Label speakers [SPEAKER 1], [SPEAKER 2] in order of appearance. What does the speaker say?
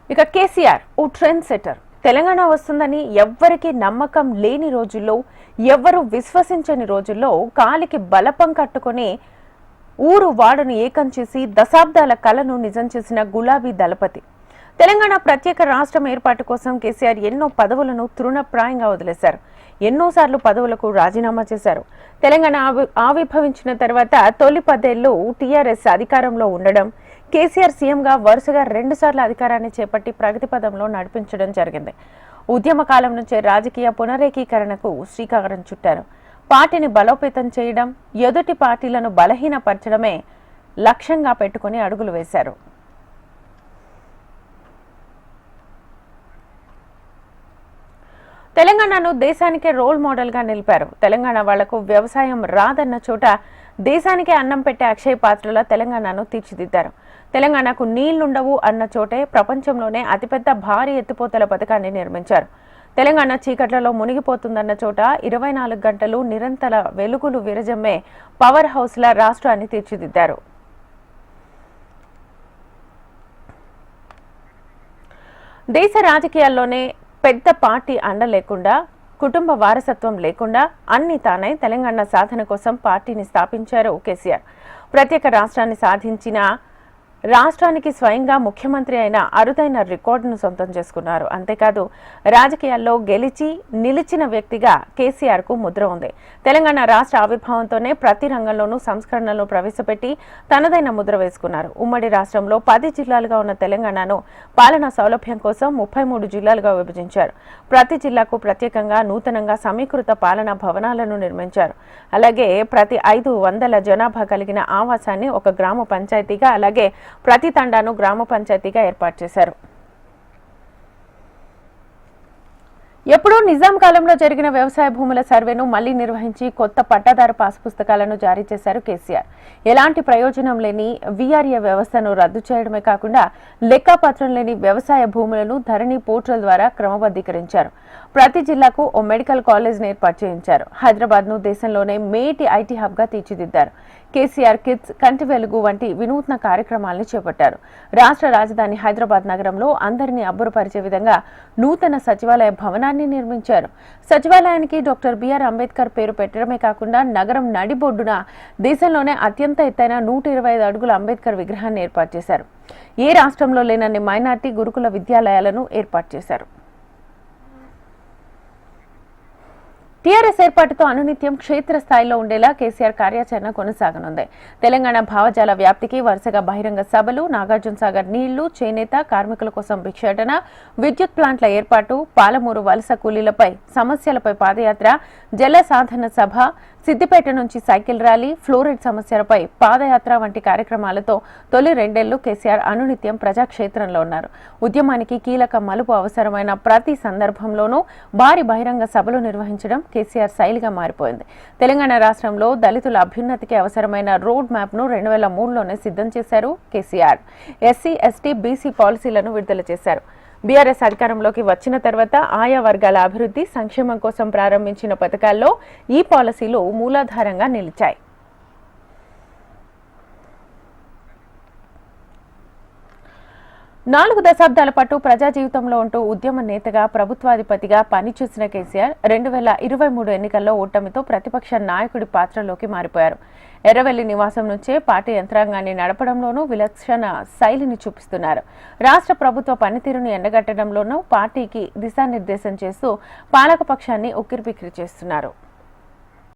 [SPEAKER 1] ఇక కేసీఆర్ ఓ trend setter. Telangana వస్తుందని ఎవ్వరికీ నమ్మకం లేని రోజుల్లో, ఎవ్వరూ విశ్వసించని రోజుల్లో కాలికి బలపం కట్టుకుని ఊరు వాడను ఏకం చేసి దశాబ్దాల కలను నిజం చేసిన గులాబీ దళపతి. తెలంగాణ ప్రత్యేక రాష్ట్రం ఏర్పాటు కోసం కేసీఆర్ ఎన్నో పదవులను తృణప్రాయంగా వదిలేశారు. ఎన్నోసార్లు పదవులకు రాజీనామా చేశారు. తెలంగాణ ఆవిర్భవించిన తర్వాత తొలి 10 ఏళ్లు టీఆర్ఎస్ అధికారంలో ఉండడం, కేసీఆర్ సీఎంగా వరుసగా 2 సార్లు అధికారాన్ని చేపట్టి ప్రగతి పదంలో నడిపించడం జరిగింది. ఉద్యమ కాలం నుంచే రాజకీయ పునరేకీకరణకు శ్రీకారం చుట్టారు. పార్టీని బలోపేతం చేయడం, ఎదుటి పార్టీలను బలహీనపరచడమే లక్ష్యంగా పెట్టుకుని అడుగులు వేశారు. తెలంగాణను దేశానికే రోల్ మోడల్ గా నిలిపారు. తెలంగాణ వాళ్లకు వ్యవసాయం రాదన్న చోట దేశానికే అన్నం పెట్టే అక్షయ పాత్రల తెలంగాణను తీర్చిదిద్దారు. తెలంగాణకు నీళ్లుండవు అన్న చోటే ప్రపంచంలోనే అతిపెద్ద భారీ ఎత్తిపోతల పథకాన్ని నిర్మించారు. తెలంగాణ చీకట్లలో మునిగిపోతుందన్న చోట 24 గంటలు నిరంతర వెలుగులు విరజమ్మే పవర్ హౌస్ల రాష్ట్రాన్ని తీర్చిదిద్దారు. దేశ రాజకీయాల్లోనే పెద్ద పార్టీ అండ లేకుండా, కుటుంబ వారసత్వం లేకుండా అన్ని తానై తెలంగాణ సాధన కోసం పార్టీని స్థాపించారు కేసీఆర్. ప్రత్యేక రాష్ట్రాన్ని సాధించిన రాష్ట్రానికి స్వయంగా ముఖ్యమంత్రి అయిన అరుదైన రికార్డును సొంతం చేసుకున్నారు. అంతేకాదు రాజకీయాల్లో గెలిచి నిలిచిన వ్యక్తిగా కేసీఆర్ కు ముద్ర ఉంది. తెలంగాణ రాష్ట్ర ఆవిర్భావంతోనే ప్రతి రంగంలోనూ సంస్కరణలను ప్రవేశపెట్టి తనదైన ముద్ర వేసుకున్నారు. ఉమ్మడి రాష్ట్రంలో 10 జిల్లాలుగా ఉన్న తెలంగాణను పాలనా సౌలభ్యం కోసం 33 జిల్లాలుగా విభజించారు. ప్రతి జిల్లాకు ప్రత్యేకంగా నూతనంగా సమీకృత పాలనా భవనాలను నిర్మించారు. అలాగే ప్రతి 500 జనాభా కలిగిన ఆవాసాన్ని ఒక గ్రామ పంచాయతీగా, అలాగే ప్రతి తండాను గ్రామ పంచాయతీగా ఏర్పాటు చేశారు. ఎప్పుడూ నిజాం కాలంలో జరిగిన వ్యవసాయ భూముల సర్వేను మళ్లీ నిర్వహించి కొత్త పట్టాదారు పాస్ పుస్తకాలను జారీ చేశారు కేసీఆర్. ఎలాంటి ప్రయోజనం లేని వీఆర్ఏ వ్యవస్థను రద్దు చేయడమే కాకుండా లెక్కాపత్రం లేని వ్యవసాయ భూములను ధరణి పోర్టల్ ద్వారా క్రమబద్ధీకరించారు. ప్రతి జిల్లాకు ఓ మెడికల్ కాలేజ్ను ఏర్పాటు చేయించారు. హైదరాబాద్ను దేశంలోనే మేటి ఐటీ హబ్గా తీర్చిదిద్దారు. కేసీఆర్ కిడ్స్, కంటి వెలుగు వంటి వినూత్న కార్యక్రమాలను చేపట్టారు. రాష్ట్ర రాజధాని హైదరాబాద్ నగరంలో అందరినీ అబ్బురపరిచే విధంగా నూతన సచివాలయ భవనాన్ని నిర్మించారు. సచివాలయానికి డాక్టర్ బిఆర్ అంబేద్కర్ పేరు పెట్టడమే కాకుండా నగరం నడిబొడ్డున దేశంలోనే అత్యంత ఎత్తైన 125 అడుగుల అంబేద్కర్ విగ్రహాన్ని ఏర్పాటు చేశారు. ఏ రాష్ట్రంలో లేనన్ని మైనార్టీ గురుకుల విద్యాలయాలను ఏర్పాటు చేశారు. టీఆర్ఎస్ ఏర్పాటుతో అనునిత్యం క్షేత్రస్థాయిలో ఉండేలా కేసీఆర్ కార్యాచరణ కొనసాగనుంది. తెలంగాణ భావజాల వ్యాప్తికి వరుసగా బహిరంగ సభలు, నాగార్జున సాగర్ నీళ్లు, చేనేత కార్మికుల కోసం భిక్షాటన, విద్యుత్ ప్లాంట్ల ఏర్పాటు, పాలమూరు వలస కూలీలపై సమస్యలపై పాదయాత్ర, జల సాధన సభ, సిద్దిపేట నుంచి సైకిల్ ర్యాలీ, ఫ్లోరైడ్ సమస్యలపై పాదయాత్ర వంటి కార్యక్రమాలతో తొలి 2 ఏళ్లు కేసీఆర్ అనునిత్యం ప్రజాక్షేత్రంలో ఉన్నారు. ఉద్యమానికి కీలక మలుపు అవసరమైన ప్రతి సందర్భంలోనూ భారీ బహిరంగ సభలు నిర్వహించడం కేసీఆర్ శైలిగా మారిపోయింది. తెలంగాణ రాష్ట్రంలో దళితుల అభ్యున్నతికి అవసరమైన రోడ్ మ్యాప్ ను 2003లోనే సిద్ధం చేశారు కేసీఆర్. ఎస్సీ, ఎస్టీ, బీసీ పాలసీలను విడుదల చేశారు. బీఆర్ఎస్ అధికారంలోకి వచ్చిన తర్వాత ఆయా వర్గాల అభివృద్ధి, సంక్షేమం కోసం ప్రారంభించిన పథకాల్లో ఈ పాలసీలు మూలాధారంగా నిలిచాయి. 4 దశాబ్దాల పాటు ప్రజా జీవితంలో ఉంటూ ఉద్యమ నేతగా, ప్రభుత్వాధిపతిగా పనిచేసిన కేసీఆర్ 2023 ఎన్నికల్లో ఓటమితో ప్రతిపక్ష నాయకుడి పాత్రలోకి మారిపోయారు. ఎర్రవెల్లి నివాసం నుంచే పార్టీ యంత్రాంగాన్ని నడపడంలోనూ విలక్షణ శైలిని చూపిస్తున్నారు. రాష్ట్ర ప్రభుత్వ పనితీరును ఎండగట్టడంలోనూ పార్టీకి దిశానిర్దేశం చేస్తూ పాలకపక్షాన్ని ఉక్కిరిబిక్కిరి చేస్తున్నారు.